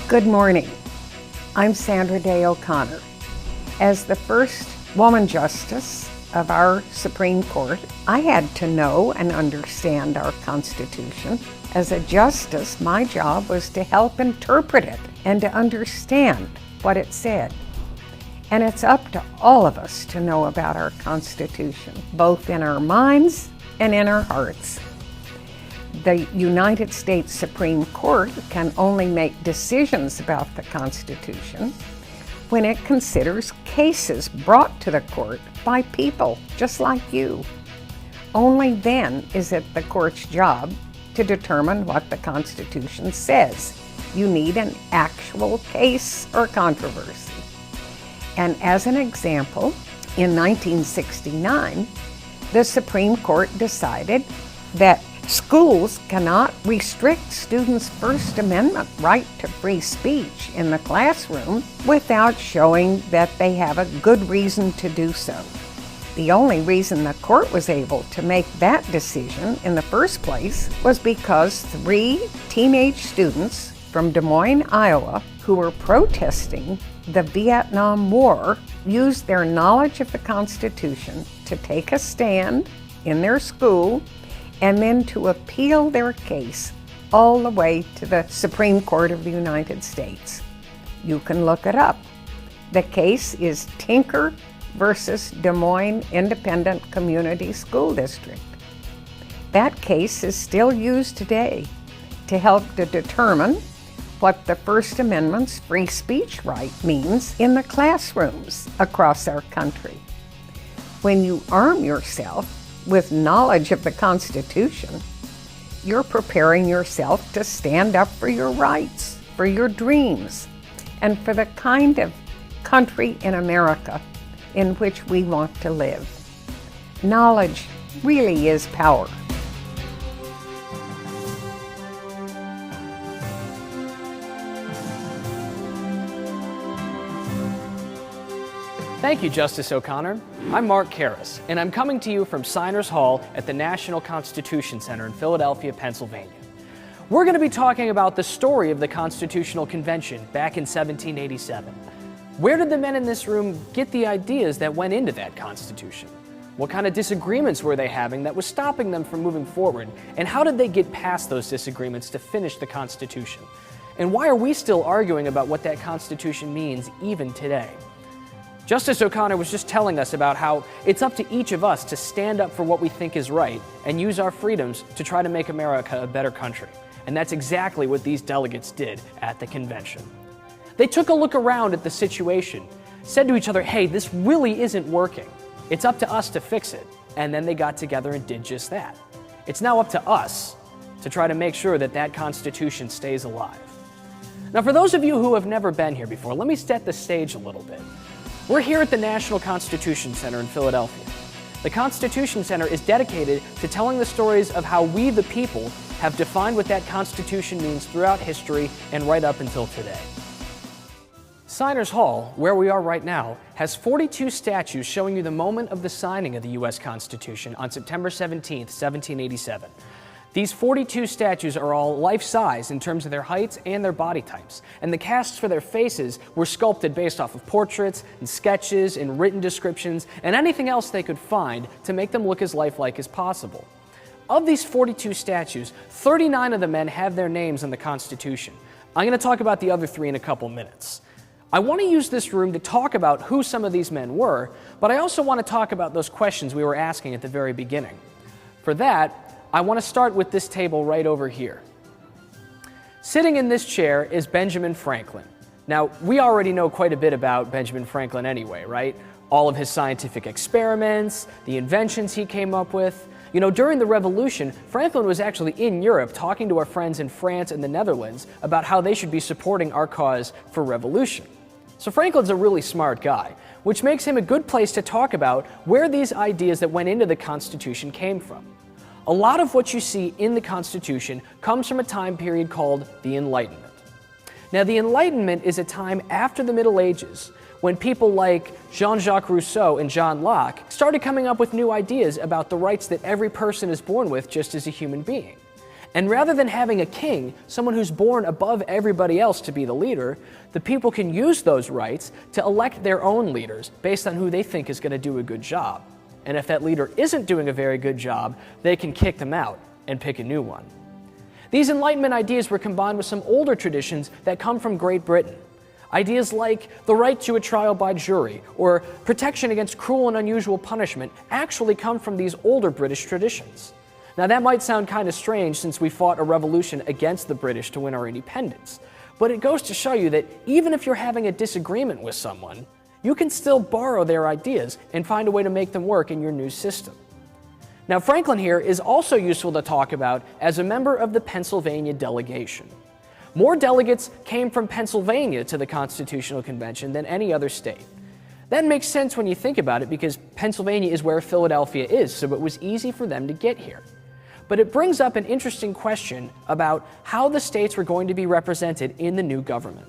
Good morning. I'm Sandra Day O'Connor. As the first woman justice of our Supreme Court, I had to know and understand our Constitution. As a justice, my job was to help interpret it and to understand what it said. And it's up to all of us to know about our Constitution, both in our minds and in our hearts. The United States Supreme Court can only make decisions about the Constitution when it considers cases brought to the court by people just like you. Only then is it the court's job to determine what the Constitution says. You need an actual case or controversy. And as an example, in 1969, the Supreme Court decided that schools cannot restrict students' First Amendment right to free speech in the classroom without showing that they have a good reason to do so. The only reason the court was able to make that decision in the first place was because 3 teenage students from Des Moines, Iowa, who were protesting the Vietnam War, used their knowledge of the Constitution to take a stand in their school and then to appeal their case all the way to the Supreme Court of the United States. You can look it up. The case is Tinker versus Des Moines Independent Community School District. That case is still used today to help to determine what the First Amendment's free speech right means in the classrooms across our country. When you arm yourself with knowledge of the Constitution, you're preparing yourself to stand up for your rights, for your dreams, and for the kind of country in America in which we want to live. Knowledge really is power. Thank you, Justice O'Connor. I'm Mark Karras, and I'm coming to you from Signers Hall at the National Constitution Center in Philadelphia, Pennsylvania. We're going to be talking about the story of the Constitutional Convention back in 1787. Where did the men in this room get the ideas that went into that Constitution? What kind of disagreements were they having that was stopping them from moving forward? And how did they get past those disagreements to finish the Constitution? And why are we still arguing about what that Constitution means even today? Justice O'Connor was just telling us about how it's up to each of us to stand up for what we think is right and use our freedoms to try to make America a better country. And that's exactly what these delegates did at the convention. They took a look around at the situation, said to each other, hey, this really isn't working. It's up to us to fix it. And then they got together and did just that. It's now up to us to try to make sure that that Constitution stays alive. Now, for those of you who have never been here before, let me set the stage a little bit. We're here at the National Constitution Center in Philadelphia. The Constitution Center is dedicated to telling the stories of how we, the people, have defined what that Constitution means throughout history and right up until today. Signers Hall, where we are right now, has 42 statues showing you the moment of the signing of the U.S. Constitution on September 17, 1787. These 42 statues are all life-size in terms of their heights and their body types, and the casts for their faces were sculpted based off of portraits and sketches and written descriptions and anything else they could find to make them look as lifelike as possible. Of these 42 statues, 39 of the men have their names in the Constitution. I'm going to talk about the other 3 in a couple minutes. I want to use this room to talk about who some of these men were, but I also want to talk about those questions we were asking at the very beginning. For that, I want to start with this table right over here. Sitting in this chair is Benjamin Franklin. Now, we already know quite a bit about Benjamin Franklin anyway, right? All of his scientific experiments, the inventions he came up with. You know, during the Revolution, Franklin was actually in Europe talking to our friends in France and the Netherlands about how they should be supporting our cause for revolution. So Franklin's a really smart guy, which makes him a good place to talk about where these ideas that went into the Constitution came from. A lot of what you see in the Constitution comes from a time period called the Enlightenment. Now, the Enlightenment is a time after the Middle Ages when people like Jean-Jacques Rousseau and John Locke started coming up with new ideas about the rights that every person is born with just as a human being. And rather than having a king, someone who's born above everybody else to be the leader, the people can use those rights to elect their own leaders based on who they think is going to do a good job. And if that leader isn't doing a very good job, they can kick them out and pick a new one. These Enlightenment ideas were combined with some older traditions that come from Great Britain. Ideas like the right to a trial by jury or protection against cruel and unusual punishment actually come from these older British traditions. Now that might sound kind of strange since we fought a revolution against the British to win our independence, but it goes to show you that even if you're having a disagreement with someone, you can still borrow their ideas and find a way to make them work in your new system. Now Franklin here is also useful to talk about as a member of the Pennsylvania delegation. More delegates came from Pennsylvania to the Constitutional Convention than any other state. That makes sense when you think about it because Pennsylvania is where Philadelphia is, so it was easy for them to get here. But it brings up an interesting question about how the states were going to be represented in the new government.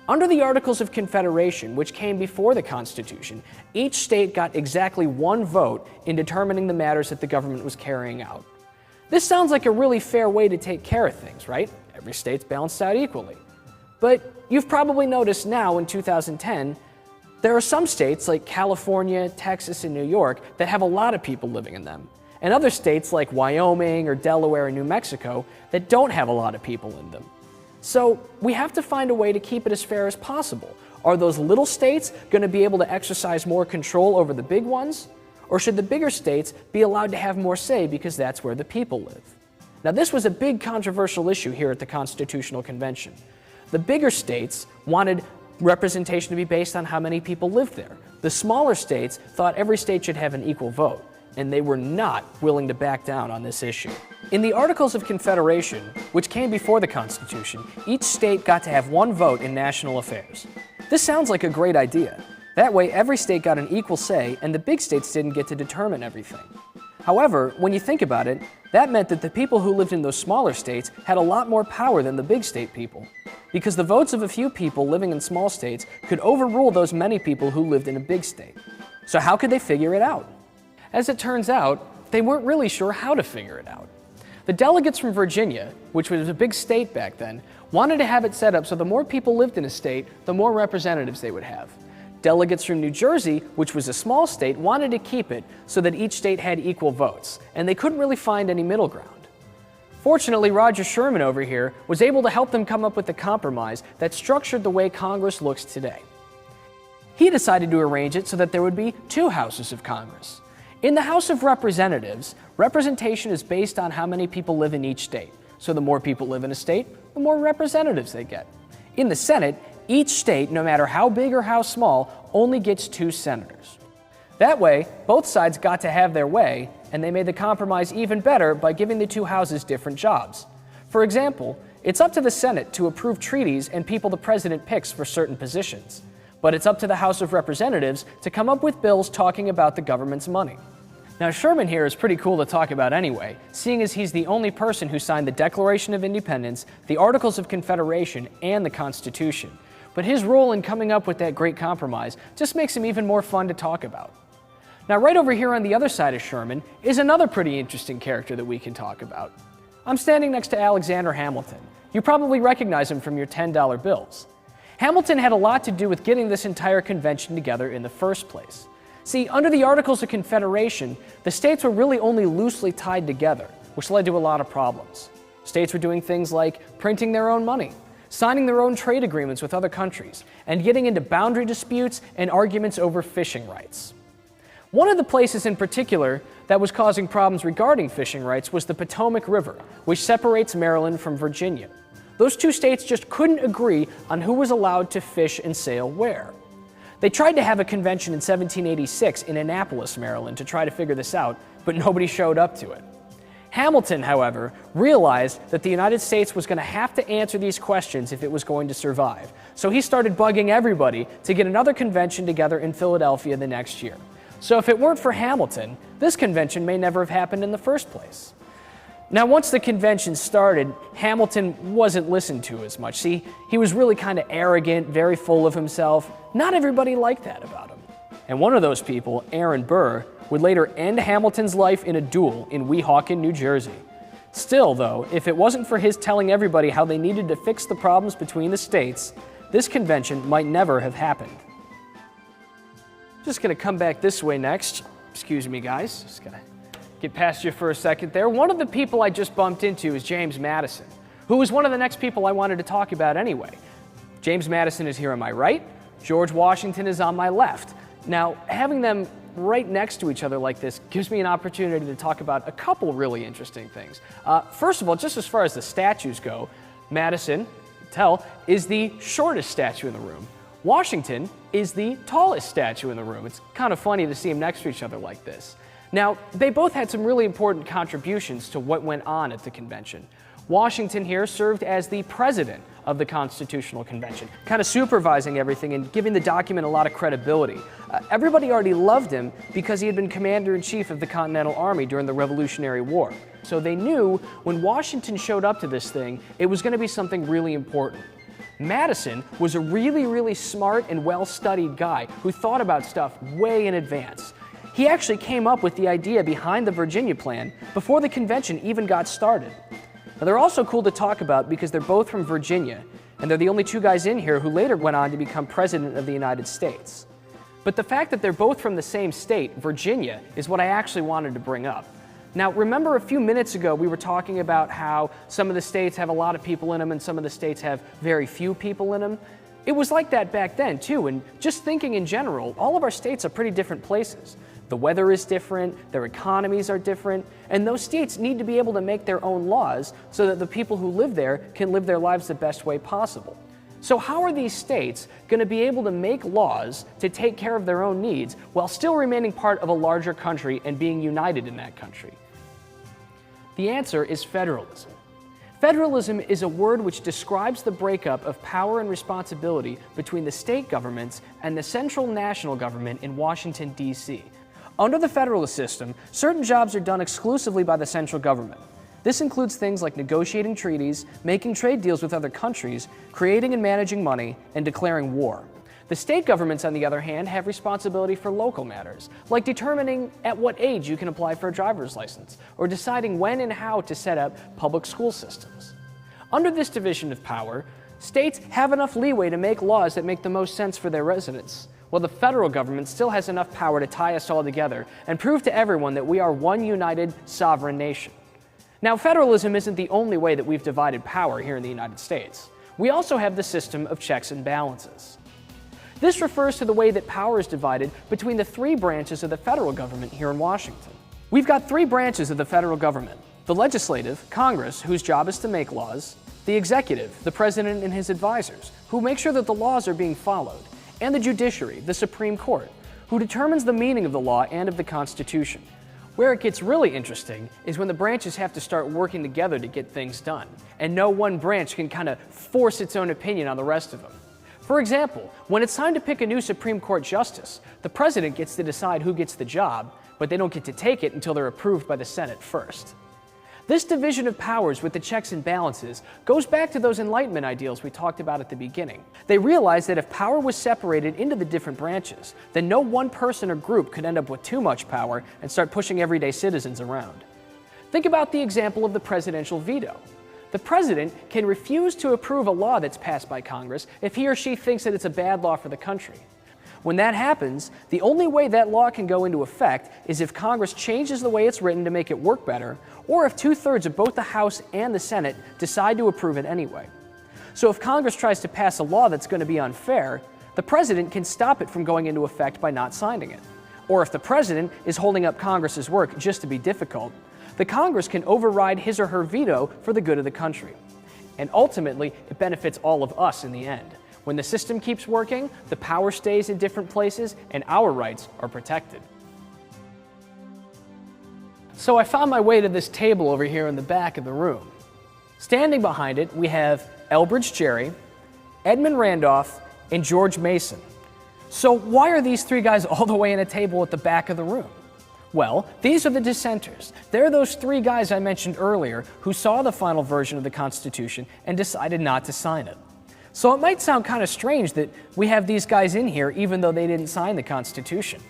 Under the Articles of Confederation, which came before the Constitution, each state got exactly one vote in determining the matters that the government was carrying out. This sounds like a really fair way to take care of things, right? Every state's balanced out equally. But you've probably noticed now in 2010, there are some states like California, Texas, and New York that have a lot of people living in them, and other states like Wyoming or Delaware and New Mexico that don't have a lot of people in them. So we have to find a way to keep it as fair as possible. Are those little states going to be able to exercise more control over the big ones? Or should the bigger states be allowed to have more say because that's where the people live? Now this was a big controversial issue here at the Constitutional Convention. The bigger states wanted representation to be based on how many people lived there. The smaller states thought every state should have an equal vote, and they were not willing to back down on this issue. In the Articles of Confederation, which came before the Constitution, each state got to have one vote in national affairs. This sounds like a great idea. That way, every state got an equal say, and the big states didn't get to determine everything. However, when you think about it, that meant that the people who lived in those smaller states had a lot more power than the big state people, because the votes of a few people living in small states could overrule those many people who lived in a big state. So how could they figure it out? As it turns out, they weren't really sure how to figure it out. The delegates from Virginia, which was a big state back then, wanted to have it set up so the more people lived in a state, the more representatives they would have. Delegates from New Jersey, which was a small state, wanted to keep it so that each state had equal votes, and they couldn't really find any middle ground. Fortunately, Roger Sherman over here was able to help them come up with a compromise that structured the way Congress looks today. He decided to arrange it so that there would be two houses of Congress. In the House of Representatives, representation is based on how many people live in each state. So the more people live in a state, the more representatives they get. In the Senate, each state, no matter how big or how small, only gets 2 senators. That way, both sides got to have their way, and they made the compromise even better by giving the two houses different jobs. For example, it's up to the Senate to approve treaties and people the president picks for certain positions. But it's up to the House of Representatives to come up with bills talking about the government's money. Now, Sherman here is pretty cool to talk about anyway, seeing as he's the only person who signed the Declaration of Independence, the Articles of Confederation, and the Constitution. But his role in coming up with that great compromise just makes him even more fun to talk about. Now, right over here on the other side of Sherman is another pretty interesting character that we can talk about. I'm standing next to Alexander Hamilton. You probably recognize him from your $10 bills. Hamilton had a lot to do with getting this entire convention together in the first place. See, under the Articles of Confederation, the states were really only loosely tied together, which led to a lot of problems. States were doing things like printing their own money, signing their own trade agreements with other countries, and getting into boundary disputes and arguments over fishing rights. One of the places in particular that was causing problems regarding fishing rights was the Potomac River, which separates Maryland from Virginia. Those two states just couldn't agree on who was allowed to fish and sail where. They tried to have a convention in 1786 in Annapolis, Maryland, to try to figure this out, but nobody showed up to it. Hamilton, however, realized that the United States was going to have to answer these questions if it was going to survive, so he started bugging everybody to get another convention together in Philadelphia the next year. So if it weren't for Hamilton, this convention may never have happened in the first place. Now, once the convention started, Hamilton wasn't listened to as much. See, he was really kind of arrogant, very full of himself. Not everybody liked that about him. And one of those people, Aaron Burr, would later end Hamilton's life in a duel in Weehawken, New Jersey. Still, though, if it wasn't for his telling everybody how they needed to fix the problems between the states, this convention might never have happened. Just gonna come back this way next. Excuse me, guys. Just gotta get past you for a second there. One of the people I just bumped into is James Madison, who was one of the next people I wanted to talk about anyway. James Madison is here on my right. George Washington is on my left. Now, having them right next to each other like this gives me an opportunity to talk about a couple really interesting things. First of all, just as far as the statues go, Madison, is the shortest statue in the room. Washington is the tallest statue in the room. It's kind of funny to see them next to each other like this. Now, they both had some really important contributions to what went on at the convention. Washington here served as the president of the Constitutional Convention, kind of supervising everything and giving the document a lot of credibility. Everybody already loved him because he had been commander-in-chief of the Continental Army during the Revolutionary War. So they knew when Washington showed up to this thing, it was going to be something really important. Madison was a really, really smart and well-studied guy who thought about stuff way in advance. He actually came up with the idea behind the Virginia Plan before the convention even got started. Now, they're also cool to talk about because they're both from Virginia, and they're the only two guys in here who later went on to become president of the United States. But the fact that they're both from the same state, Virginia, is what I actually wanted to bring up. Now, remember a few minutes ago we were talking about how some of the states have a lot of people in them and some of the states have very few people in them? It was like that back then, too, and just thinking in general, all of our states are pretty different places. The weather is different, their economies are different, and those states need to be able to make their own laws so that the people who live there can live their lives the best way possible. So how are these states going to be able to make laws to take care of their own needs while still remaining part of a larger country and being united in that country? The answer is federalism. Federalism is a word which describes the breakup of power and responsibility between the state governments and the central national government in Washington, D.C. Under the federalist system, certain jobs are done exclusively by the central government. This includes things like negotiating treaties, making trade deals with other countries, creating and managing money, and declaring war. The state governments, on the other hand, have responsibility for local matters, like determining at what age you can apply for a driver's license, or deciding when and how to set up public school systems. Under this division of power, states have enough leeway to make laws that make the most sense for their residents, while the federal government still has enough power to tie us all together and prove to everyone that we are one united, sovereign nation. Now, federalism isn't the only way that we've divided power here in the United States. We also have the system of checks and balances. This refers to the way that power is divided between the three branches of the federal government here in Washington. We've got three branches of the federal government: the legislative, Congress, whose job is to make laws; the executive, the president and his advisors, who make sure that the laws are being followed; and the judiciary, the Supreme Court, who determines the meaning of the law and of the Constitution. Where it gets really interesting is when the branches have to start working together to get things done, and no one branch can kind of force its own opinion on the rest of them. For example, when it's time to pick a new Supreme Court justice, the president gets to decide who gets the job, but they don't get to take it until they're approved by the Senate first. This division of powers with the checks and balances goes back to those Enlightenment ideals we talked about at the beginning. They realized that if power was separated into the different branches, then no one person or group could end up with too much power and start pushing everyday citizens around. Think about the example of the presidential veto. The president can refuse to approve a law that's passed by Congress if he or she thinks that it's a bad law for the country. When that happens, the only way that law can go into effect is if Congress changes the way it's written to make it work better, or if 2/3 of both the House and the Senate decide to approve it anyway. So if Congress tries to pass a law that's going to be unfair, the president can stop it from going into effect by not signing it. Or if the president is holding up Congress's work just to be difficult, the Congress can override his or her veto for the good of the country. And ultimately, it benefits all of us in the end. When the system keeps working, the power stays in different places, and our rights are protected. So I found my way to this table over here in the back of the room. Standing behind it, we have Elbridge Gerry, Edmund Randolph, and George Mason. So why are these three guys all the way in a table at the back of the room? Well, these are the dissenters. They're those three guys I mentioned earlier who saw the final version of the Constitution and decided not to sign it. So it might sound kind of strange that we have these guys in here even though they didn't sign the Constitution.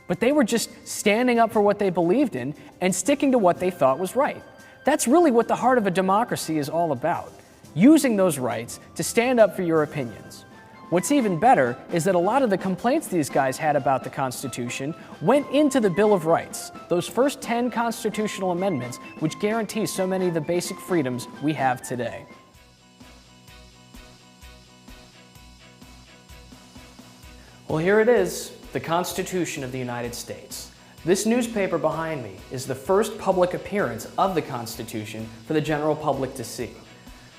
But they were just standing up for what they believed in and sticking to what they thought was right. That's really what the heart of a democracy is all about, using those rights to stand up for your opinions. What's even better is that a lot of the complaints these guys had about the Constitution went into the Bill of Rights, those first 10 constitutional amendments which guarantee so many of the basic freedoms we have today. Well, here it is, the Constitution of the United States. This newspaper behind me is the first public appearance of the Constitution for the general public to see.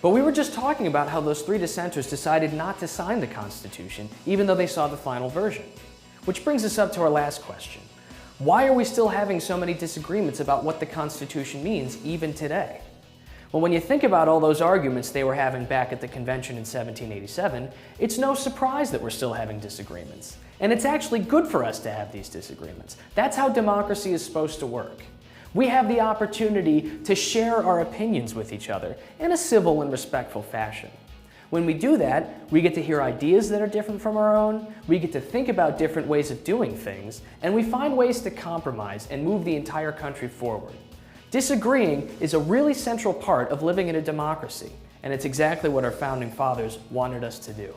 But we were just talking about how those 3 dissenters decided not to sign the Constitution, even though they saw the final version. Which brings us up to our last question. Why are we still having so many disagreements about what the Constitution means, even today? Well, when you think about all those arguments they were having back at the convention in 1787, it's no surprise that we're still having disagreements. And it's actually good for us to have these disagreements. That's how democracy is supposed to work. We have the opportunity to share our opinions with each other in a civil and respectful fashion. When we do that, we get to hear ideas that are different from our own, we get to think about different ways of doing things, and we find ways to compromise and move the entire country forward. Disagreeing is a really central part of living in a democracy, and it's exactly what our founding fathers wanted us to do.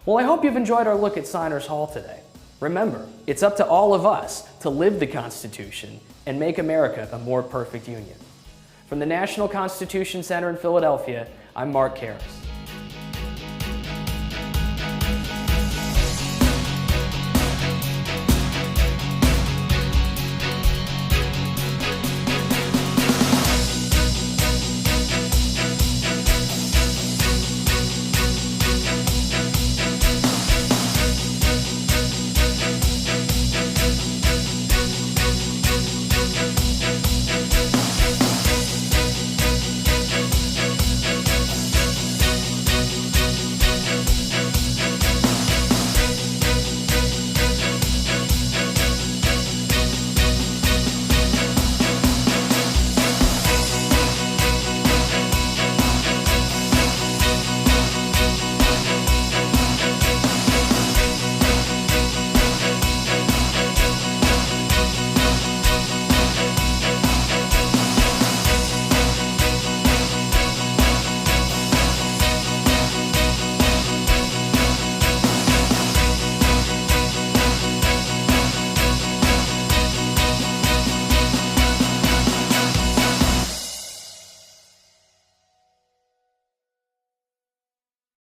Well, I hope you've enjoyed our look at Signers Hall today. Remember, it's up to all of us to live the Constitution and make America a more perfect union. From the National Constitution Center in Philadelphia, I'm Mark Karras.